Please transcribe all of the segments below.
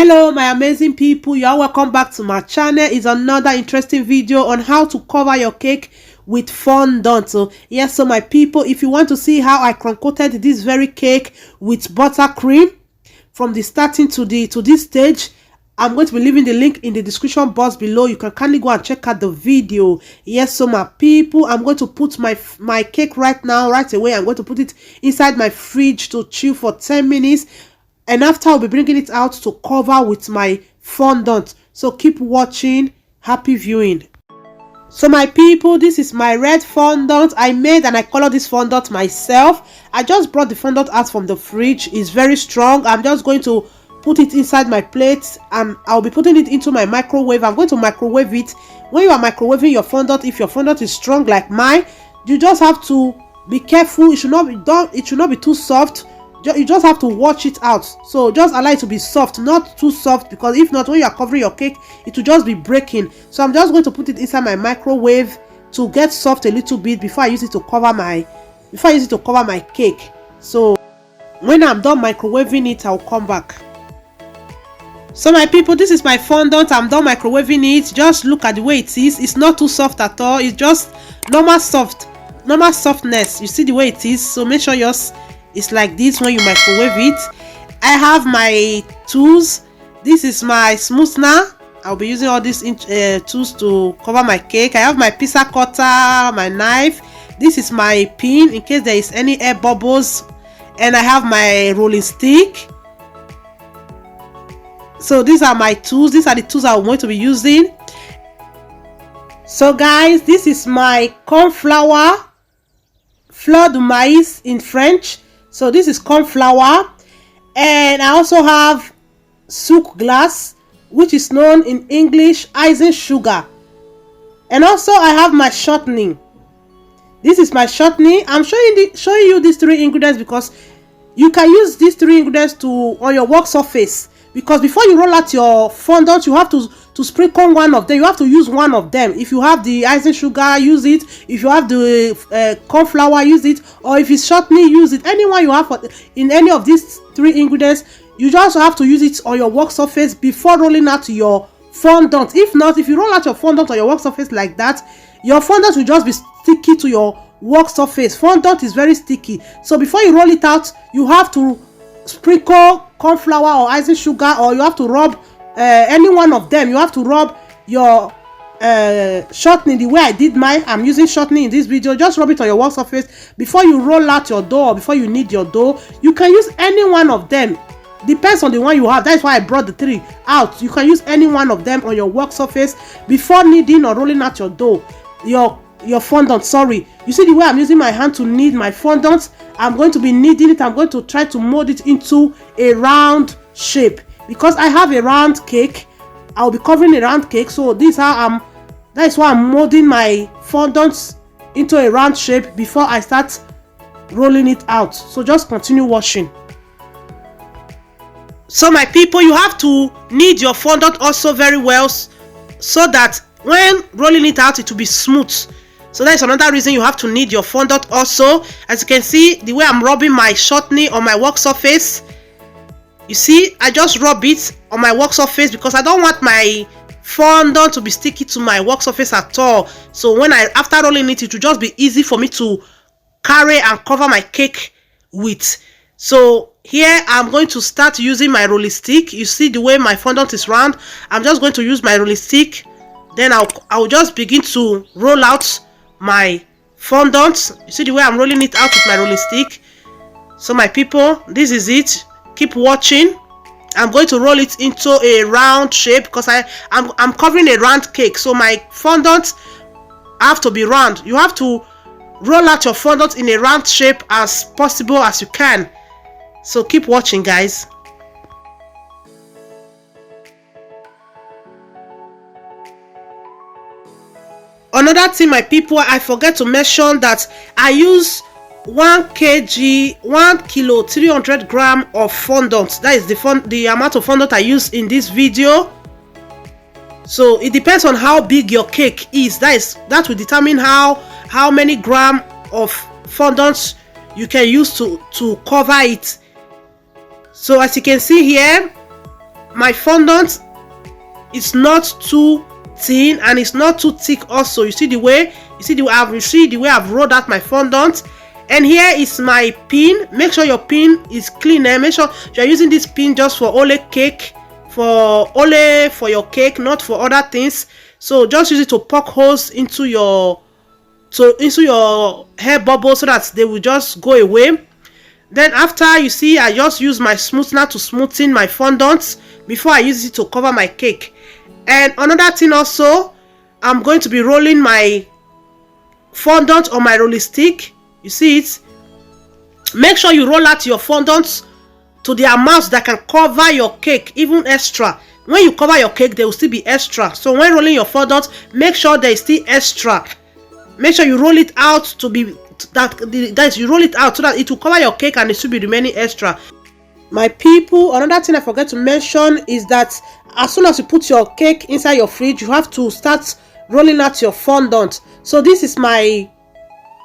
Hello my amazing people, you are welcome back to my channel. It's another interesting video on how to cover your cake with fondant. So yes, so my people, if you want to see how I concocted this very cake with buttercream from the starting to this stage, I'm going to be leaving the link in the description box below. You can kindly go and check out the video. Yes, so my people, I'm going to put my cake right now, right away. I'm going to put it inside my fridge to chill for 10 minutes. And after, I'll be bringing it out to cover with my fondant. So keep watching. Happy viewing. So my people, this is my red fondant. I made and I colored this fondant myself. I just brought the fondant out from the fridge. It's very strong. I'm just going to put it inside my plate and I'll be putting it into my microwave. I'm going to microwave it. When you are microwaving your fondant, if your fondant is strong like mine, you just have to be careful. It should not be done. It should not be too soft. You just have to watch it out. So just allow it to be soft, not too soft, because if not, when you are covering your cake, it will just be breaking. So I'm just going to put it inside my microwave to get soft a little bit before I use it to cover my cake. So when I'm done microwaving it, I'll come back. So my people, this is my fondant. I'm done microwaving it. Just look at the way it is. It's not too soft at all. It's just normal softness. You see the way it is. So make sure yours is like this when you microwave it. I have my tools. This is my smoother. I'll be using all these tools to cover my cake. I have my pizza cutter, my knife. This is my pin in case there is any air bubbles, and I have my rolling stick. So these are my tools. These are the tools I'm going to be using. So guys, this is my corn flour, fleur de maïs in French. So this is corn flour, and I also have souk glass, which is known in English icing sugar, and also I have my shortening. This is my shortening. I'm showing you these three ingredients because you can use these three ingredients on your work surface. Because before you roll out your fondant, you have to sprinkle one of them. You have to use one of them. If you have the icing sugar, use it. If you have the corn flour, use it. Or if it's shortening, use it. Anyone you have in any of these three ingredients, you just have to use it on your work surface before rolling out your fondant. If not, if you roll out your fondant on your work surface like that, your fondant will just be sticky to your work surface. Fondant is very sticky. So before you roll it out, you have to sprinkle corn flour or icing sugar, or you have to rub any one of them. You have to rub your shortening the way I did mine. I'm using shortening in this video. Just rub it on your work surface before you roll out your dough, or before you knead your dough. You can use any one of them. Depends on the one you have. That's why I brought the three out. You can use any one of them on your work surface before kneading or rolling out your dough. Your fondant, sorry. You see the way I'm using my hand to knead my fondant? I'm going to be kneading it. I'm going to try to mold it into a round shape. Because I have a round cake, I'll be covering a round cake. So that is why I'm molding my fondant into a round shape before I start rolling it out. So just continue watching. So my people, you have to knead your fondant also very well, so that when rolling it out, it will be smooth. So that's another reason you have to knead your fondant also. As you can see, the way I'm rubbing my shortening on my work surface, you see, I just rub it on my work surface because I don't want my fondant to be sticky to my work surface at all. So after rolling it, it will just be easy for me to carry and cover my cake with. So here I'm going to start using my rolling stick. You see the way my fondant is round. I'm just going to use my rolling stick. Then I'll just begin to roll out my fondant. You see the way I'm rolling it out with my rolling stick. So my people, this is it. Keep watching. I'm going to roll it into a round shape because I'm covering a round cake. So my fondant have to be round. You have to roll out your fondant in a round shape as possible as you can. So keep watching, guys. Another thing, my people, I forget to mention that I use 1 kilo 300 gram of fondant. That is the amount of fondant I use in this video. So it depends on how big your cake is. That will determine how many gram of fondant you can use to cover it. So as you can see here, my fondant is not too thin and it's not too thick also. You see the way I've rolled out my fondant. And here is my pin. Make sure your pin is clean, and make sure you're using this pin just for only cake, for your cake, not for other things. So just use it to poke holes into your hair bubbles so that they will just go away. Then after, you see, I just use my smoother to smoothen my fondant before I use it to cover my cake. And another thing also, I'm going to be rolling my fondant on my rolling stick. You see it? Make sure you roll out your fondant to the amount that can cover your cake, even extra. When you cover your cake, there will still be extra. So when rolling your fondant, make sure there is still extra. Make sure you roll it out to be you roll it out so that it will cover your cake and it should be remaining extra. My people, another thing I forget to mention is that as soon as you put your cake inside your fridge, you have to start rolling out your fondant. So this is my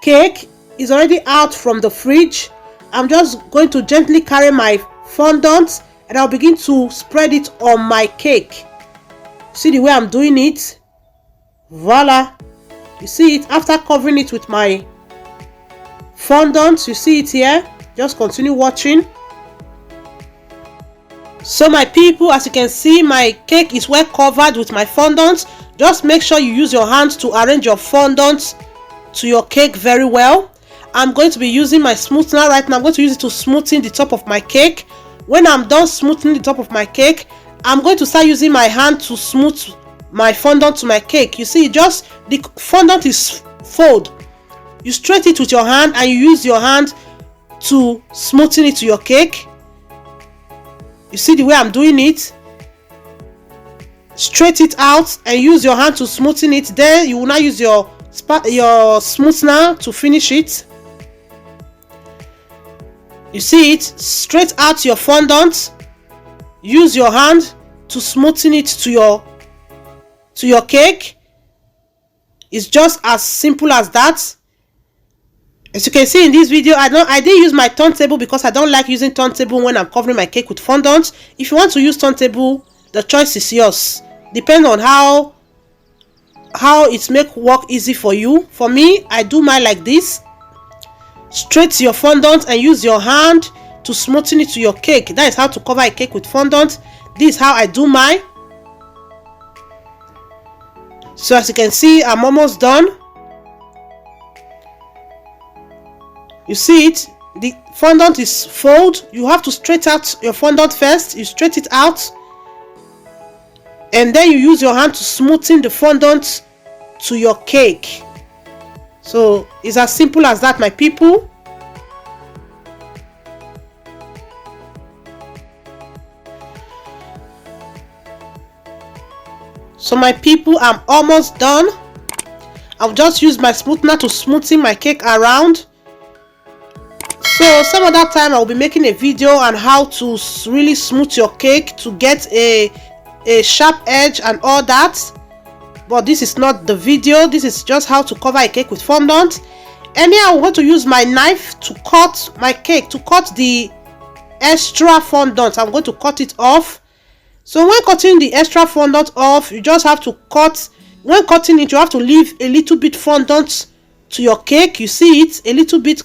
cake. It's already out from the fridge. I'm just going to gently carry my fondant and I'll begin to spread it on my cake. See the way I'm doing it? Voila! You see it after covering it with my fondant. You see it here? Just continue watching. So my people, as you can see, my cake is well covered with my fondant. Just make sure you use your hands to arrange your fondant to your cake very well. I'm going to be using my smoother right now. I'm going to use it to smoothen the top of my cake. When I'm done smoothing the top of my cake, I'm going to start using my hand to smooth my fondant to my cake. You see, just the fondant is fold. You straight it with your hand and you use your hand to smoothen it to your cake. You see the way I'm doing it? Straight it out and use your hand to smoothen it. Then you will now use your smoother to finish it. You see it? Straight out your fondant. Use your hand to smoothen it to your cake. It's just as simple as that. As you can see in this video, I didn't use my turntable because I don't like using turntable when I'm covering my cake with fondant. If you want to use turntable, the choice is yours. Depends on how it make work easy for you. For me, I do mine like this. Straight your fondant and use your hand to smoothen it to your cake. That is how to cover a cake with fondant. This is how I do mine. So as you can see, I'm almost done. You see it? The fondant is fold. You have to straighten out your fondant first. You straighten it out. And then you use your hand to smoothen the fondant to your cake. So it's as simple as that, my people. So my people, I'm almost done. I've just used my smoother to smoothen my cake around. So some other time I will be making a video on how to really smooth your cake to get a sharp edge and all that. But this is not the video. This is just how to cover a cake with fondant. And here I'm going to use my knife to cut my cake, to cut the extra fondant. I'm going to cut it off. So when cutting the extra fondant off, you just have to cut. When cutting it, you have to leave a little bit fondant to your cake. You see it? A little bit.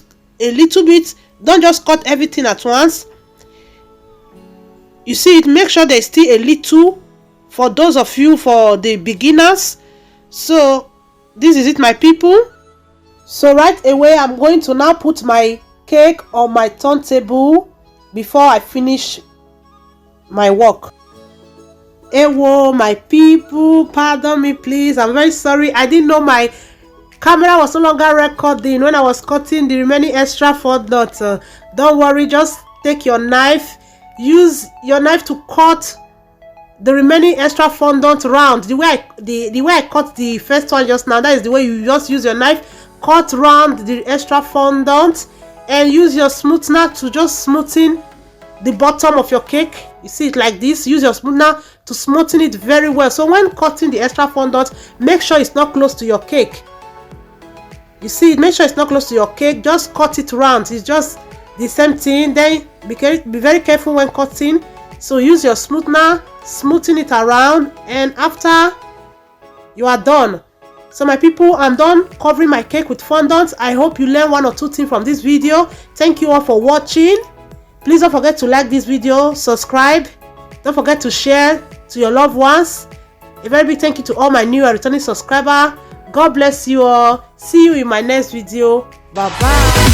Don't just cut everything at once. You see it? Make sure there's still a little for those of you, for the beginners. So this is it, my people. So right away, I'm going to now put my cake on my turntable before I finish my work. Ewo, my people, pardon me please. I'm very sorry. I didn't know my camera was no longer recording when I was cutting the remaining extra fondant. Don't worry, just take your knife. Use your knife to cut the remaining extra fondant round. The way I cut the first one just now, that is the way you just use your knife, cut round the extra fondant, and use your smoother to just smoothen the bottom of your cake. You see it like this. Use your smoother to smoothen it very well. So when cutting the extra fondant, make sure it's not close to your cake. You see, make sure it's not close to your cake. Just cut it round. It's just the same thing. Then be very careful when cutting. So use your smoother smoothing it around, and after you are done. So my people, I'm done covering my cake with fondant. I hope you learn 1 or 2 things from this video. Thank you all for watching. Please don't forget to like this video, subscribe, don't forget to share to your loved ones. A very big thank you to all my new and returning subscribers. God bless you all. See you in my next video. Bye bye.